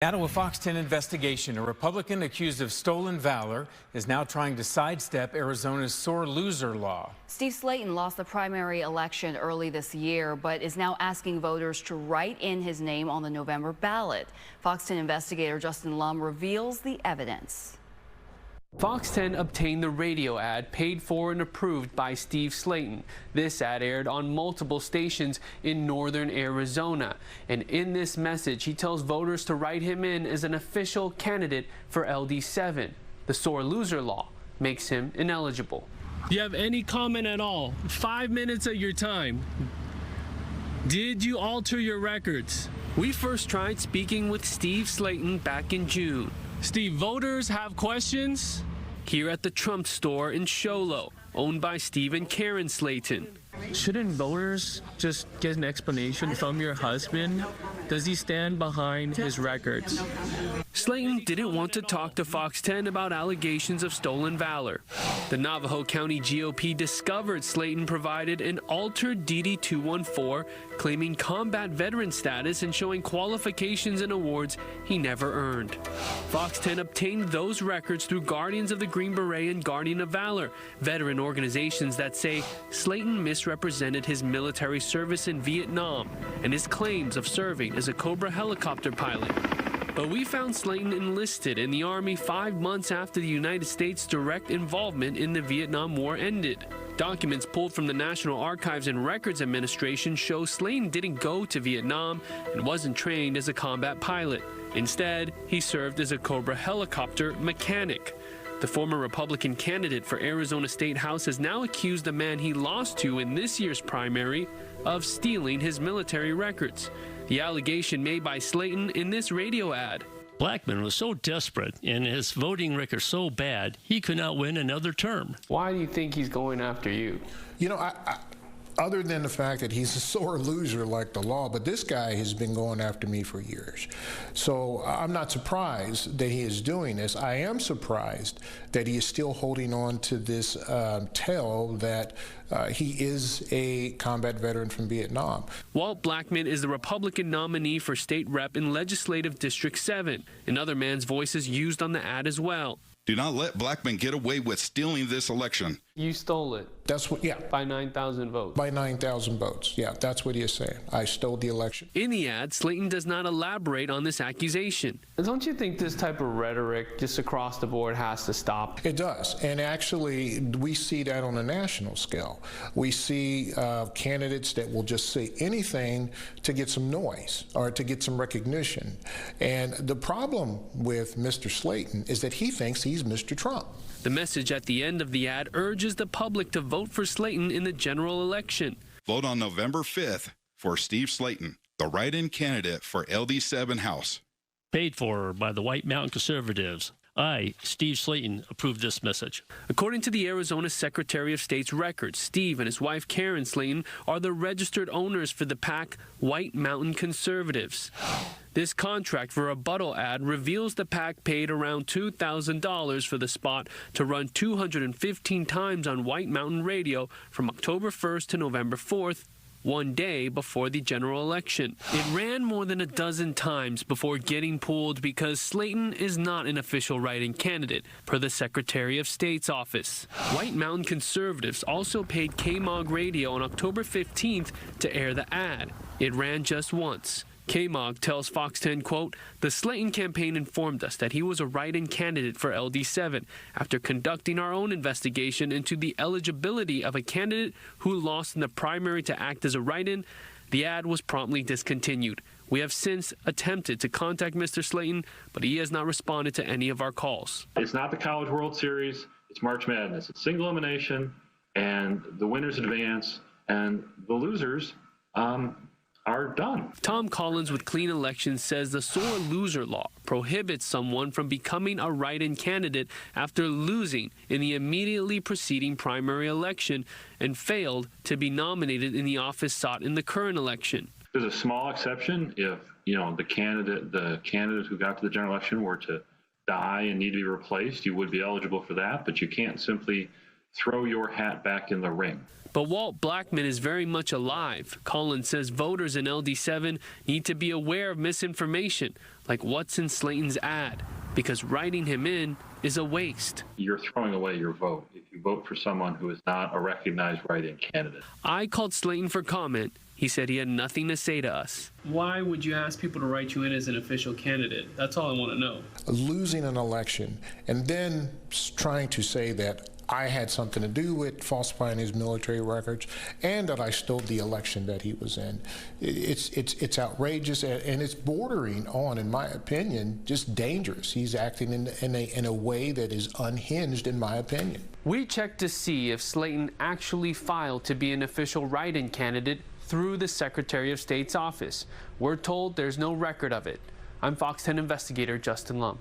Out of a Fox 10 investigation, a Republican accused of stolen valor is now trying to sidestep Arizona's sore loser law. Steve Slaton lost the primary election early this year, but is now asking voters to write in his name on the November ballot. Fox 10 investigator Justin Lum reveals the evidence. Fox 10 obtained the radio ad paid for and approved by Steve Slaton. This ad aired on multiple stations in northern Arizona. And in this message, he tells voters to write him in as an official candidate for LD7. The sore loser law makes him ineligible. Do you have any comment at all? 5 minutes of your time. Did you alter your records? We first tried speaking with Steve Slaton back in June. Steve, voters have questions? Here at the Trump store in Show Low, owned by Steve and Karen Slaton. Shouldn't voters just get an explanation from your husband? Does he stand behind his records? Slaton didn't want to talk to Fox 10 about allegations of stolen valor. The Navajo-County GOP discovered Slaton provided an altered DD-214 claiming combat veteran status and showing qualifications and awards he never earned. Fox 10 obtained those records through Guardians of the Green Beret and Guardian of Valor, veteran organizations that say Slaton misrepresented his military service in Vietnam and his claims of serving as a Cobra helicopter pilot. But we found Slaton enlisted in the Army 5 months after the United States' direct involvement in the Vietnam War ended. Documents pulled from the National Archives and Records Administration show Slaton didn't go to Vietnam and wasn't trained as a combat pilot. Instead, he served as a Cobra helicopter mechanic. The former Republican candidate for Arizona State House has now accused the man he lost to in this year's primary of stealing his military records. The allegation made by Slaton in this radio ad. Blackman was so desperate and his voting record so bad, he could not win another term. Why do you think he's going after you? You know, other than the fact that he's a sore loser like the law, but this guy has been going after me for years. So I'm not surprised that he is doing this. I am surprised that he is still holding on to this tale that he is a combat veteran from Vietnam. Walt Blackman is the Republican nominee for state rep in Legislative District 7. Another man's voice is used on the ad as well. Do not let Blackman get away with stealing this election. You stole it. That's what, yeah. By 9,000 votes. By 9,000 votes. Yeah, that's what he is saying. I stole the election. In the ad, Slaton does not elaborate on this accusation. Don't you think this type of rhetoric just across the board has to stop? It does. And actually, we see that on a national scale. We see candidates that will just say anything to get some noise or to get some recognition. And the problem with Mr. Slaton is that he thinks he's Mr. Trump. The message at the end of the ad urges the public to vote for Slaton in the general election. Vote on November 5th for Steve Slaton, the write-in candidate for LD7 House. Paid for by the White Mountain Conservatives. I, Steve Slaton, approve this message. According to the Arizona Secretary of State's records, Steve and his wife Karen Slaton are the registered owners for the PAC White Mountain Conservatives. This contract for a rebuttal ad reveals the PAC paid around $2,000 for the spot to run 215 times on White Mountain Radio from October 1st to November 4th, 1 day before the general election. It ran more than a dozen times before getting pulled because Slaton is not an official write-in candidate, per the Secretary of State's office. White Mountain Conservatives also paid KMOG Radio on October 15th to air the ad. It ran just once. KMOG tells Fox 10, quote, "The Slaton campaign informed us that he was a write-in candidate for LD7 after conducting our own investigation into the eligibility of a candidate who lost in the primary to act as a write-in. The ad was promptly discontinued. We have since attempted to contact Mr. Slaton, but he has not responded to any of our calls." It's not the College World Series, it's March Madness. It's single elimination, and the winners advance, and the losers are done. Tom Collins with Clean Elections says the sore loser law prohibits someone from becoming a write-in candidate after losing in the immediately preceding primary election and failed to be nominated in the office sought in the current election. There's a small exception if, the candidate who got to the general election were to die and need to be replaced. You would be eligible for that, but you can't simply throw your hat back in the ring. But Walt Blackman is very much alive. Collins says voters in LD7 need to be aware of misinformation, like what's in Slaton's ad, because writing him in is a waste. You're throwing away your vote if you vote for someone who is not a recognized write-in candidate. I called Slaton for comment. He said he had nothing to say to us. Why would you ask people to write you in as an official candidate? That's all I want to know. Losing an election and then trying to say that I had something to do with falsifying his military records and that I stole the election that he was in. It's outrageous, and it's bordering on, in my opinion, just dangerous. He's acting in a way that is unhinged, in my opinion. We checked to see if Slaton actually filed to be an official write-in candidate through the Secretary of State's office. We're told there's no record of it. I'm Fox 10 investigator Justin Lum.